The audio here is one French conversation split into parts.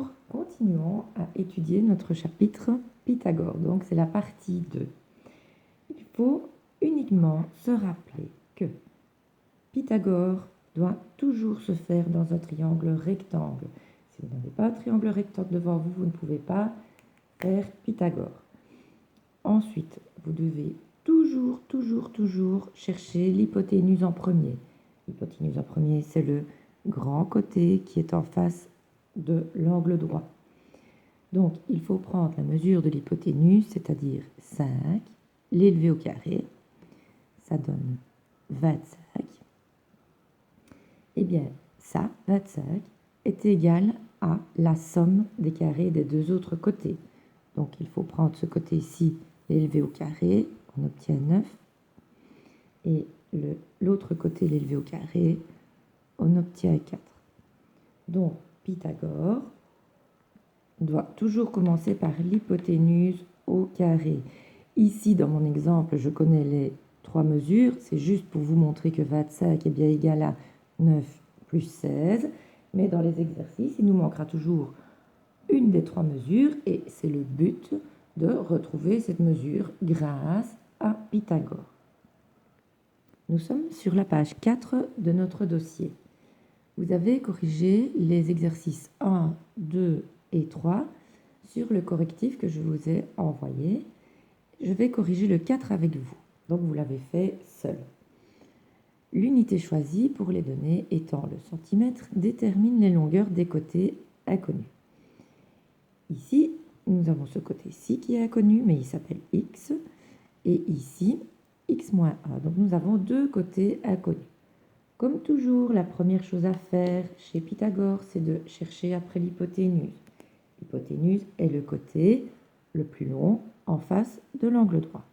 Alors, continuons à étudier notre chapitre Pythagore. Donc, c'est la partie 2. Il faut uniquement se rappeler que Pythagore doit toujours se faire dans un triangle rectangle. Si vous n'avez pas un triangle rectangle devant vous, vous ne pouvez pas faire Pythagore. Ensuite, vous devez toujours chercher l'hypoténuse en premier. L'hypoténuse en premier, c'est le grand côté qui est en face de l'angle droit. Donc, il faut prendre la mesure de l'hypoténuse, c'est-à-dire 5, l'élever au carré. Ça donne 25. Eh bien, ça, 25, est égal à la somme des carrés des deux autres côtés. Donc, il faut prendre ce côté-ci, l'élever au carré, on obtient 9. Et l'autre côté, l'élever au carré, on obtient 4. Donc, Pythagore doit toujours commencer par l'hypoténuse au carré. Ici, dans mon exemple, je connais les 3 mesures. C'est juste pour vous montrer que 25 est bien égal à 9 plus 16. Mais dans les exercices, il nous manquera toujours une des 3 mesures et c'est le but de retrouver cette mesure grâce à Pythagore. Nous sommes sur la page 4 de notre dossier. Vous avez corrigé les exercices 1, 2 et 3 sur le correctif que je vous ai envoyé. Je vais corriger le 4 avec vous. Donc, vous l'avez fait seul. L'unité choisie pour les données étant le centimètre détermine les longueurs des côtés inconnus. Ici, nous avons ce côté-ci qui est inconnu, mais il s'appelle x. Et ici, x moins 1. Donc, nous avons 2 côtés inconnus. Comme toujours, la première chose à faire chez Pythagore, c'est de chercher après l'hypoténuse. L'hypoténuse est le côté le plus long en face de l'angle droit.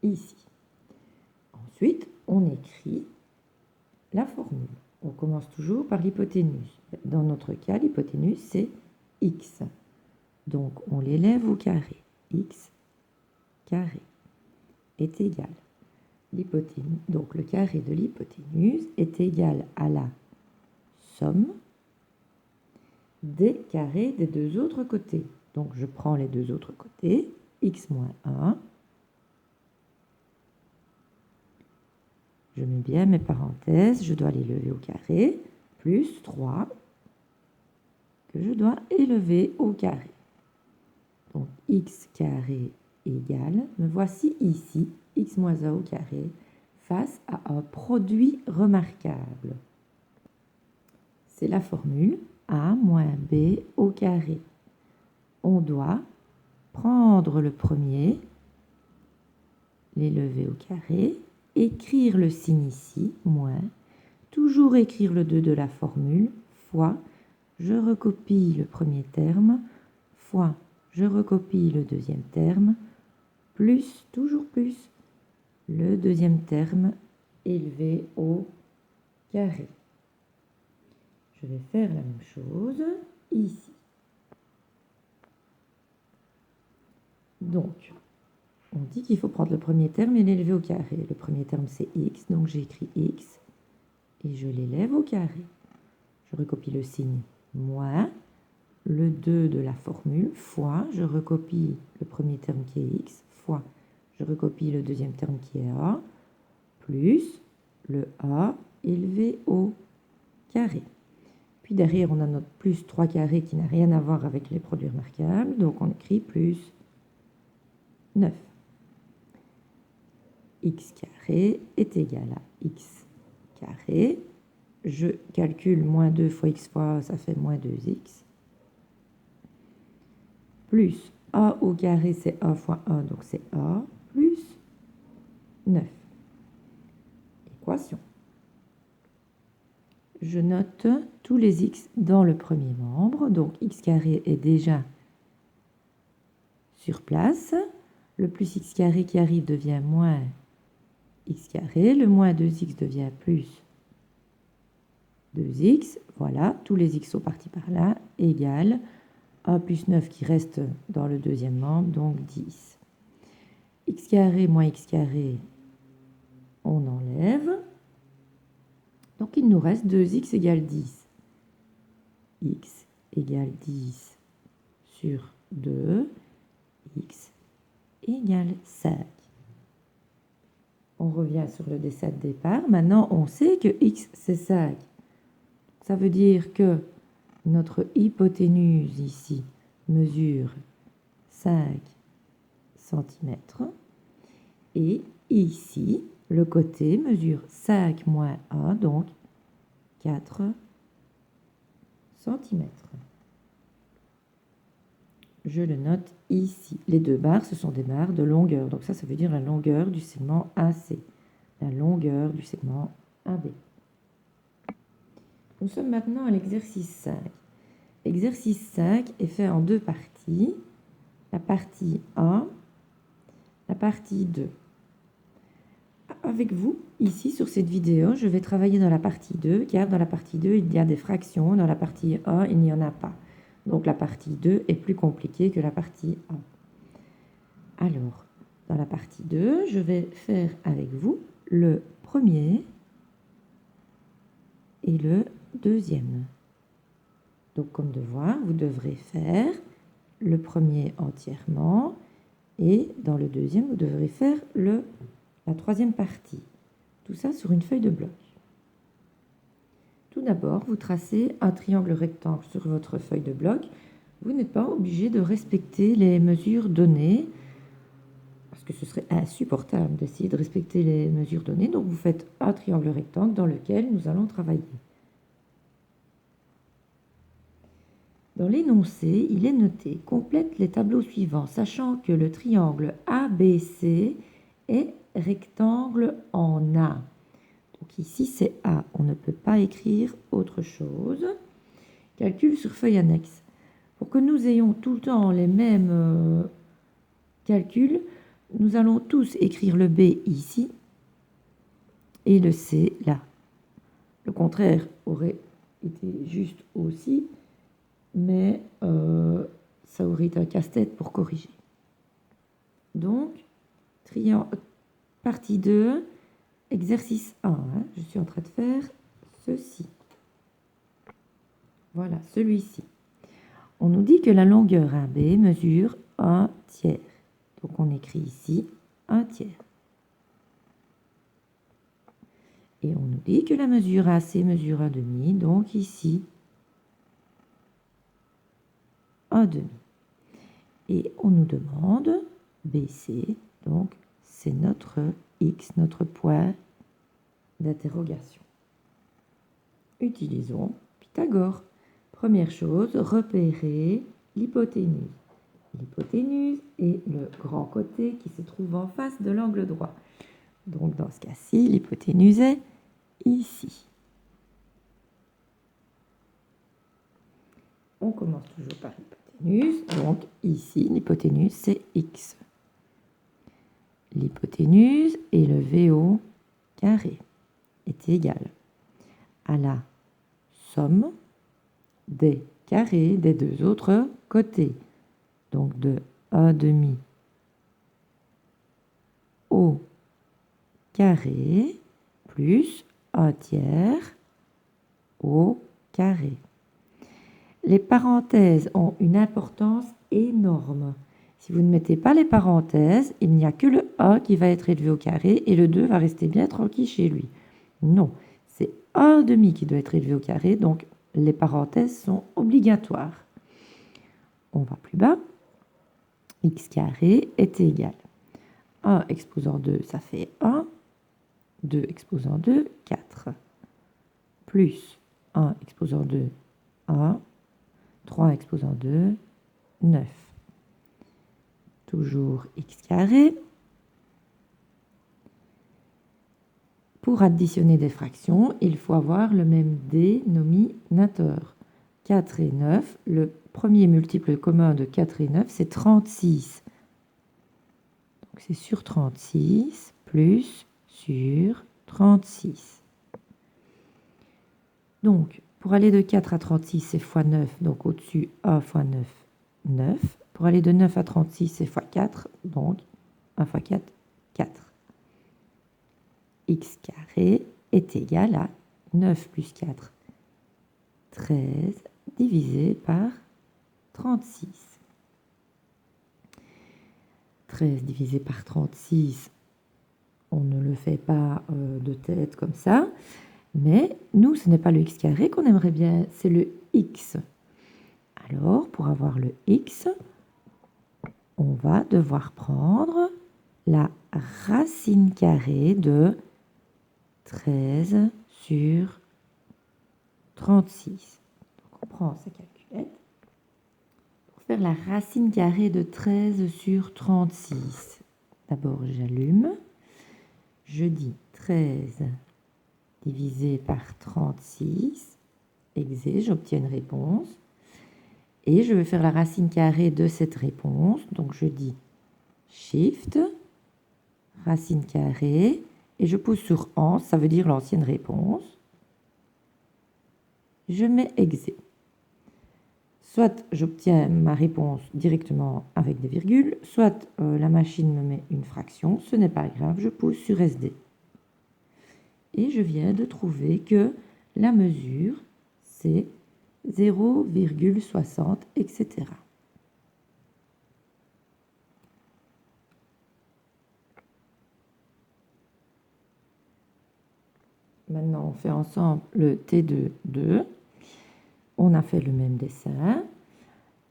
Ici. Ensuite, on écrit la formule. On commence toujours par l'hypoténuse. Dans notre cas, l'hypoténuse, c'est x. Donc, on l'élève au carré. X carré est égal. Donc, le carré de l'hypoténuse est égal à la somme des carrés des deux autres côtés. Donc, je prends les deux autres côtés, x moins 1. Je mets bien mes parenthèses, je dois les lever au carré, plus 3 que je dois élever au carré. Donc, x carré égale, me voici ici, x moins 1 au carré, face à un produit remarquable. C'est la formule a moins b au carré. On doit prendre le premier, l'élever au carré, écrire le signe ici, moins, toujours écrire le 2 de la formule, fois, je recopie le premier terme, fois, je recopie le deuxième terme, plus, toujours plus, le deuxième terme élevé au carré. Je vais faire la même chose ici. Donc, on dit qu'il faut prendre le premier terme et l'élever au carré. Le premier terme, c'est x, donc j'écris x et je l'élève au carré. Je recopie le signe moins, le 2 de la formule, fois, je recopie le premier terme qui est x, fois, je recopie le deuxième terme qui est a, plus le a élevé au carré. Puis derrière, on a notre plus 3 carré qui n'a rien à voir avec les produits remarquables, donc on écrit plus 9. X carré est égal à x carré. Je calcule moins 2 fois x fois a, ça fait moins 2x. Plus a au carré, c'est a fois 1, donc c'est a, plus 9. Équation. Je note tous les x dans le premier membre, donc x carré est déjà sur place. Le plus x carré qui arrive devient moins x carré, le moins 2x devient plus 2x, voilà, tous les x sont partis par là, égale 1 plus 9 qui reste dans le deuxième membre, donc 10. X carré moins x carré, on enlève. Donc il nous reste 2x égale 10. x égale 10 sur 2, x égale 5. On revient sur le dessin de départ. Maintenant, on sait que x, c'est 5. Ça veut dire que notre hypoténuse ici mesure 5 cm. Et ici, le côté mesure 5 moins 1, donc 4 cm. Je le note ici. Les deux barres, ce sont des barres de longueur. Donc ça veut dire la longueur du segment AC. La longueur du segment AB. Nous sommes maintenant à l'exercice 5. L'exercice 5 est fait en deux parties. La partie 1, la partie 2. Avec vous, ici, sur cette vidéo, je vais travailler dans la partie 2, car dans la partie 2, il y a des fractions. Dans la partie 1, il n'y en a pas. Donc la partie 2 est plus compliquée que la partie 1. Alors, dans la partie 2, je vais faire avec vous le premier et le deuxième. Donc comme devoir, vous devrez faire le premier entièrement et dans le deuxième, vous devrez faire la troisième partie. Tout ça sur une feuille de bloc. Tout d'abord, vous tracez un triangle rectangle sur votre feuille de bloc. Vous n'êtes pas obligé de respecter les mesures données, parce que ce serait insupportable d'essayer de respecter les mesures données. Donc vous faites un triangle rectangle dans lequel nous allons travailler. Dans l'énoncé, il est noté « Complète les tableaux suivants, sachant que le triangle ABC est rectangle en A. » Donc ici, c'est A. On ne peut pas écrire autre chose. Calcul sur feuille annexe. Pour que nous ayons tout le temps les mêmes calculs, nous allons tous écrire le B ici et le C là. Le contraire aurait été juste aussi, mais ça aurait été un casse-tête pour corriger. Donc, partie 2, exercice 1. Je suis en train de faire ceci. Voilà, celui-ci. On nous dit que la longueur AB mesure 1/3. Donc, on écrit ici 1/3. Et on nous dit que la mesure AC mesure 1/2. Donc, ici, 1/2. Et on nous demande BC, donc c'est notre X, notre point d'interrogation. Utilisons Pythagore. Première chose, repérer l'hypoténuse. L'hypoténuse est le grand côté qui se trouve en face de l'angle droit. Donc dans ce cas-ci, l'hypoténuse est ici. On commence toujours par l'hypoténuse. Donc ici, l'hypoténuse, c'est X. L'hypoténuse et le VO carré est égal à la somme des carrés des deux autres côtés. Donc de 1/2 au carré plus 1/3 au carré. Les parenthèses ont une importance énorme. Si vous ne mettez pas les parenthèses, il n'y a que le 1 qui va être élevé au carré et le 2 va rester bien tranquille chez lui. Non, c'est 1/2 qui doit être élevé au carré, donc les parenthèses sont obligatoires. On va plus bas. X carré est égal. 1 exposant 2, ça fait 1. 2 exposant 2, 4. Plus 1 exposant 2, 1. 3 exposant 2, 9. Toujours x carré. Pour additionner des fractions, il faut avoir le même dénominateur. 4 et 9, le premier multiple commun de 4 et 9, c'est 36. Donc c'est sur 36 plus sur 36. Donc, pour aller de 4 à 36, c'est x 9, donc au-dessus 1 x 9, 9. Pour aller de 9 à 36, c'est x 4, donc 1 x 4, 4. X carré est égal à 9 plus 4, 13, divisé par 36. 13 divisé par 36, on ne le fait pas de tête comme ça, mais nous, ce n'est pas le x carré qu'on aimerait bien, c'est le x. Alors, pour avoir le x, on va devoir prendre la racine carrée de 13 sur 36. Donc, on prend sa calculette. Pour faire la racine carrée de 13 sur 36, d'abord j'allume. Je dis 13 divisé par 36, exé, j'obtiens une réponse. Et je vais faire la racine carrée de cette réponse. Donc je dis Shift, racine carrée, et je pousse sur ANS, ça veut dire l'ancienne réponse. Je mets exé. Soit j'obtiens ma réponse directement avec des virgules, soit la machine me met une fraction, ce n'est pas grave, je pousse sur SD. Et je viens de trouver que la mesure, c'est 0,60, etc. Maintenant, on fait ensemble le T de 2. On a fait le même dessin.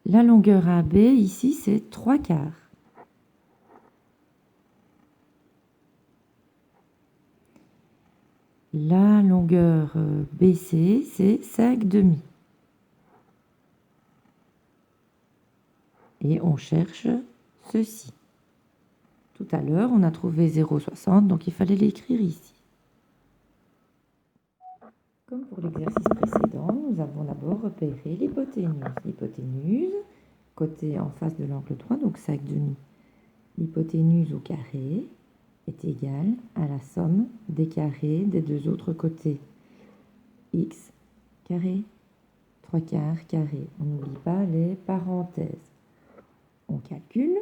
La longueur AB, ici, c'est 3/4. La longueur BC, c'est 5/2. Et on cherche ceci. Tout à l'heure, on a trouvé 0,60, donc il fallait l'écrire ici. Comme pour l'exercice précédent, nous avons d'abord repéré l'hypoténuse. L'hypoténuse, côté en face de l'angle droit, donc 5/2. L'hypoténuse au carré est égale à la somme des carrés des deux autres côtés. X carré, 3/4 carré. On n'oublie pas les parenthèses. On calcule.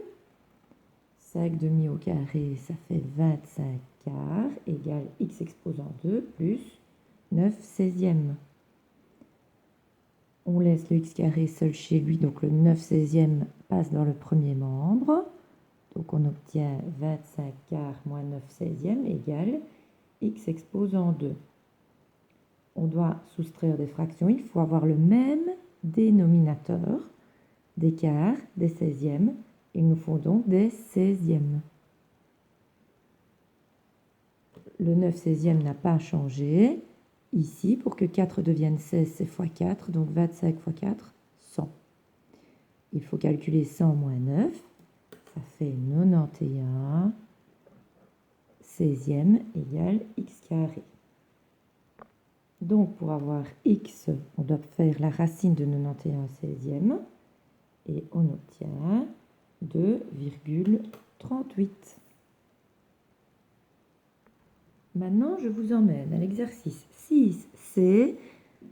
5/2 au carré, ça fait 25 quarts, égale x exposant 2 plus 9 16e. On laisse le x carré seul chez lui, donc le 9 16e passe dans le premier membre. Donc on obtient 25 quarts moins 9 16e égale x exposant 2. On doit soustraire des fractions, il faut avoir le même dénominateur, des quarts, des 16e. Il nous faut donc des 16e. Le 9 16e n'a pas changé. Ici, pour que 4 devienne 16, c'est x 4, donc 25 x 4, 100. Il faut calculer 100 moins 9, ça fait 91 16e égale x carré. Donc, pour avoir x, on doit faire la racine de 91 16e, et on obtient 2,38. Maintenant, je vous emmène à l'exercice 6C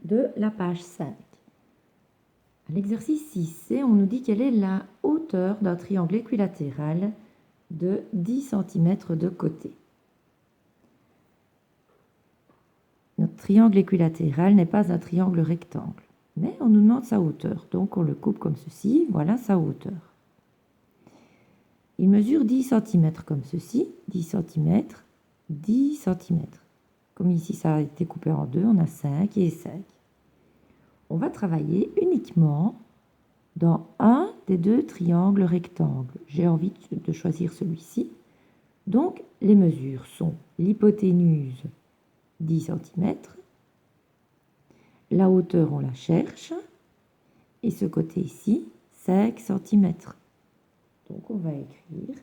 de la page 5. À l'exercice 6C, on nous dit quelle est la hauteur d'un triangle équilatéral de 10 cm de côté. Notre triangle équilatéral n'est pas un triangle rectangle, mais on nous demande sa hauteur. Donc on le coupe comme ceci, voilà sa hauteur. Il mesure 10 cm comme ceci, 10 cm, 10 cm. Comme ici ça a été coupé en deux, on a 5 et 5. On va travailler uniquement dans un des deux triangles rectangles. J'ai envie de choisir celui-ci. Donc les mesures sont l'hypoténuse 10 cm, la hauteur on la cherche, et ce côté ici 5 cm. Donc on va écrire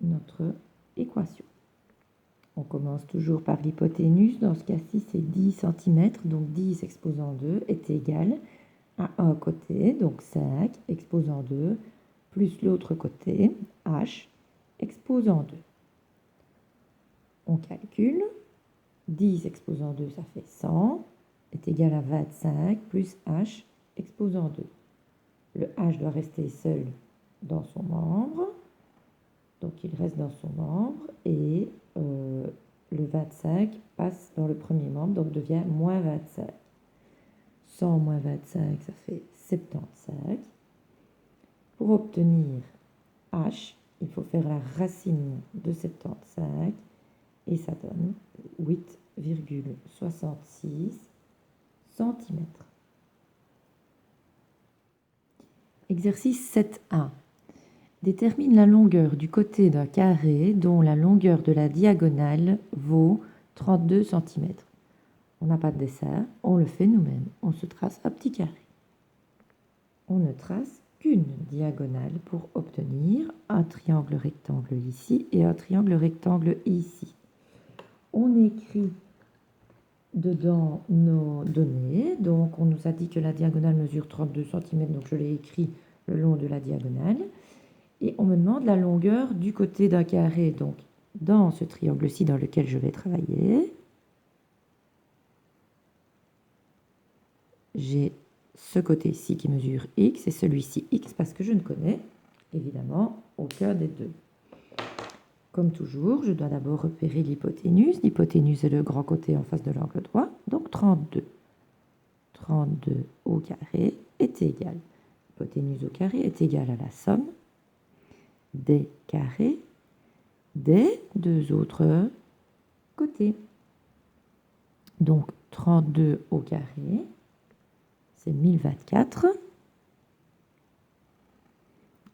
notre équation. On commence toujours par l'hypoténuse. Dans ce cas-ci, c'est 10 cm. Donc 10 exposant 2 est égal à un côté, donc 5 exposant 2, plus l'autre côté, h exposant 2. On calcule. 10 exposant 2, ça fait 100, est égal à 25, plus h exposant 2. Le h doit rester seul dans son membre. Donc il reste dans son membre et le 25 passe dans le premier membre, donc devient moins 25. 100 moins 25, ça fait 75. Pour obtenir h, il faut faire la racine de 75 et ça donne 8,66 cm. Exercice 7a. Détermine la longueur du côté d'un carré dont la longueur de la diagonale vaut 32 cm. On n'a pas de dessin, on le fait nous-mêmes. On se trace un petit carré. On ne trace qu'une diagonale pour obtenir un triangle rectangle ici et un triangle rectangle ici. On écrit dedans nos données. Donc, on nous a dit que la diagonale mesure 32 cm, donc je l'ai écrit le long de la diagonale. Et on me demande la longueur du côté d'un carré, donc dans ce triangle-ci dans lequel je vais travailler. J'ai ce côté-ci qui mesure x et celui-ci x parce que je ne connais évidemment aucun des deux. Comme toujours, je dois d'abord repérer l'hypoténuse. L'hypoténuse est le grand côté en face de l'angle droit, donc 32. 32 au carré est égal. L'hypoténuse au carré est égale à la somme des carrés des deux autres côtés. Donc 32 au carré, c'est 1024,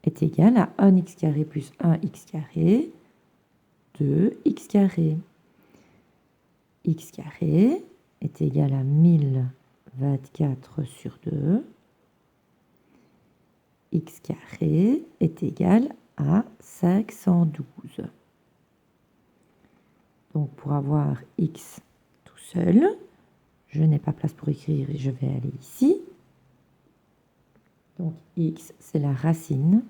est égal à 1x carré plus 1x carré, 2x carré. X carré est égal à 1024 sur 2. X carré est égal à 512. Donc pour avoir x tout seul, je n'ai pas place pour écrire et je vais aller ici. Donc x, c'est la racine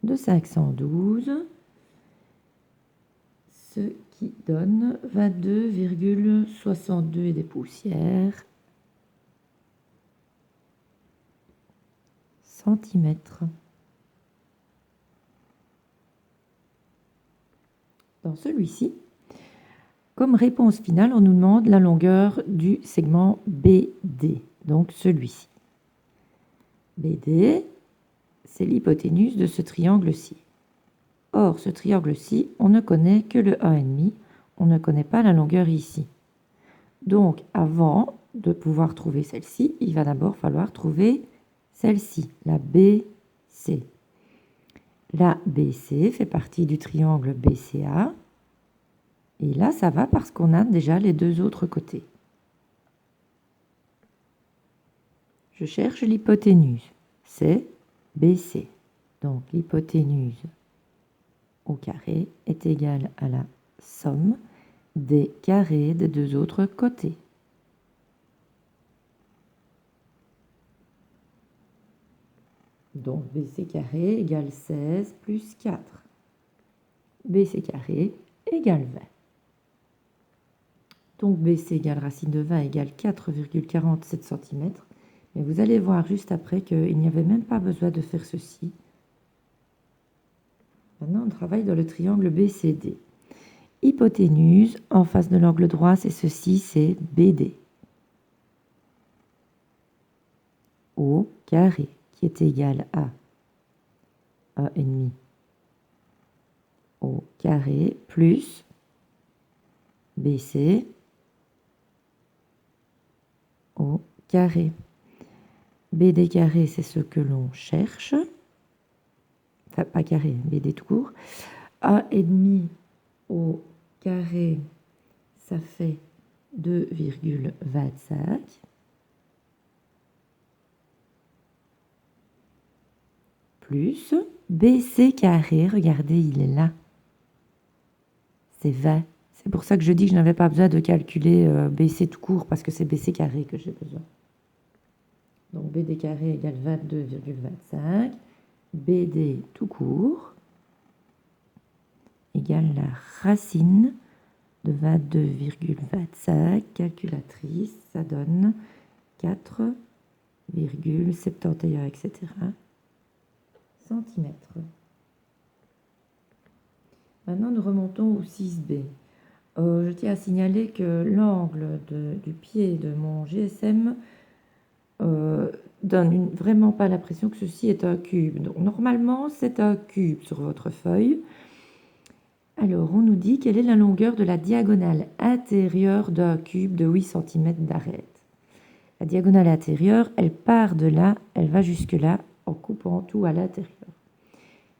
de 512, ce qui donne 22,62 et des poussières centimètres. Dans celui-ci, comme réponse finale, on nous demande la longueur du segment BD, donc celui-ci. BD, c'est l'hypoténuse de ce triangle-ci. Or, ce triangle-ci, on ne connaît que le 1,5, on ne connaît pas la longueur ici. Donc, avant de pouvoir trouver celle-ci, il va d'abord falloir trouver celle-ci, la BC. La BC fait partie du triangle BCA. Et là, ça va parce qu'on a déjà les deux autres côtés. Je cherche l'hypoténuse. C'est BC. Donc, l'hypoténuse au carré est égale à la somme des carrés des deux autres côtés. Donc, BC carré égale 16 plus 4. BC carré égale 20. Donc, BC égale racine de 20 égale 4,47 cm. Mais vous allez voir juste après qu'il n'y avait même pas besoin de faire ceci. Maintenant, on travaille dans le triangle BCD. Hypoténuse, en face de l'angle droit, c'est ceci, c'est BD. Au carré, qui est égal à 1,5 au carré plus BC au carré. BD carré, c'est ce que l'on cherche. Enfin, pas carré, BD tout court. 1,5 au carré, ça fait 2,25. Plus BC carré, regardez, il est là. C'est 20. C'est pour ça que je dis que je n'avais pas besoin de calculer BC tout court, parce que c'est BC carré que j'ai besoin. Donc BD carré égale 22,25. BD tout court égale la racine de 22,25. Calculatrice, ça donne 4,71, etc. centimètres. Maintenant, nous remontons au 6b. Je tiens à signaler que l'angle du pied de mon GSM donne vraiment pas l'impression que ceci est un cube. Donc normalement, c'est un cube sur votre feuille. Alors, on nous dit quelle est la longueur de la diagonale intérieure d'un cube de 8 cm d'arête. La diagonale intérieure, elle part de là, elle va jusque là, en coupant tout à l'intérieur.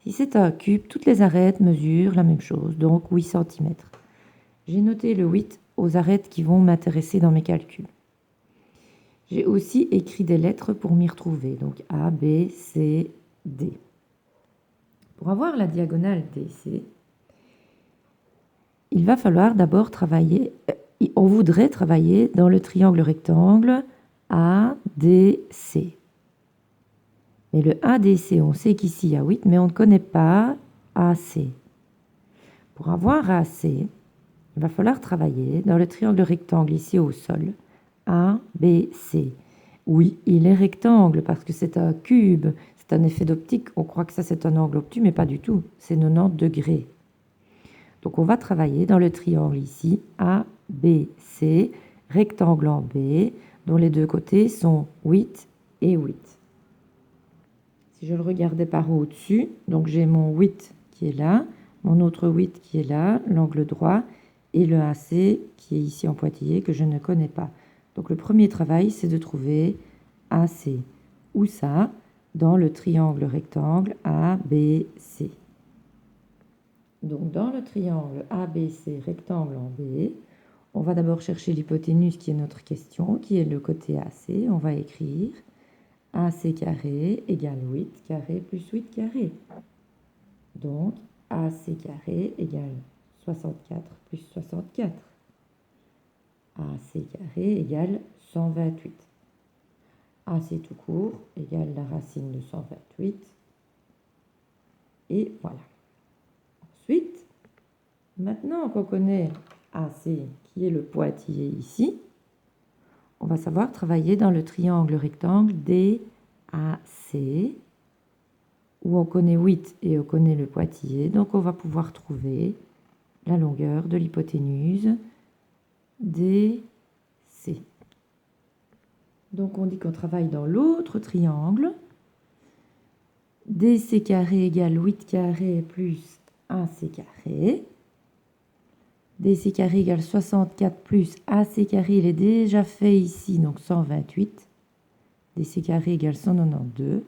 Si c'est un cube, toutes les arêtes mesurent la même chose, donc 8 cm. J'ai noté le 8 aux arêtes qui vont m'intéresser dans mes calculs. J'ai aussi écrit des lettres pour m'y retrouver, donc A, B, C, D. Pour avoir la diagonale DC, il va falloir d'abord travailler, on voudrait travailler dans le triangle rectangle ADC. Mais le ADC, on sait qu'ici il y a 8, mais on ne connaît pas AC. Pour avoir AC, il va falloir travailler dans le triangle rectangle ici au sol, ABC. Oui, il est rectangle parce que c'est un cube, c'est un effet d'optique. On croit que ça c'est un angle obtus, mais pas du tout, c'est 90 degrés. Donc on va travailler dans le triangle ici, ABC, rectangle en B, dont les deux côtés sont 8 et 8. Si je le regardais par au-dessus, donc j'ai mon 8 qui est là, mon autre 8 qui est là, l'angle droit, et le AC qui est ici en pointillé que je ne connais pas. Donc le premier travail, c'est de trouver AC. Où ça? Dans le triangle rectangle ABC. Donc dans le triangle ABC rectangle en B, on va d'abord chercher l'hypoténuse qui est notre question, qui est le côté AC. On va écrire AC carré égale 8 carré plus 8 carré. Donc AC carré égale 64 plus 64. AC carré égale 128. AC tout court égale la racine de 128. Et voilà. Ensuite, maintenant qu'on connaît AC qui est le pointillé ici, on va savoir travailler dans le triangle rectangle DAC, où on connaît 8 et on connaît le pointillé. Donc on va pouvoir trouver la longueur de l'hypoténuse DC. Donc on dit qu'on travaille dans l'autre triangle. DC carré égale 8 carré plus AC carré. DC carré égale 64 plus AC carré, il est déjà fait ici, donc 128. DC carré égale 192.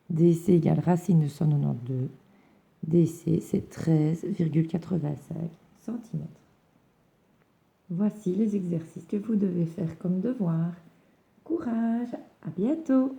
DC égale racine de 192. DC, c'est 13,85 cm. Voici les exercices que vous devez faire comme devoir. Courage, à bientôt!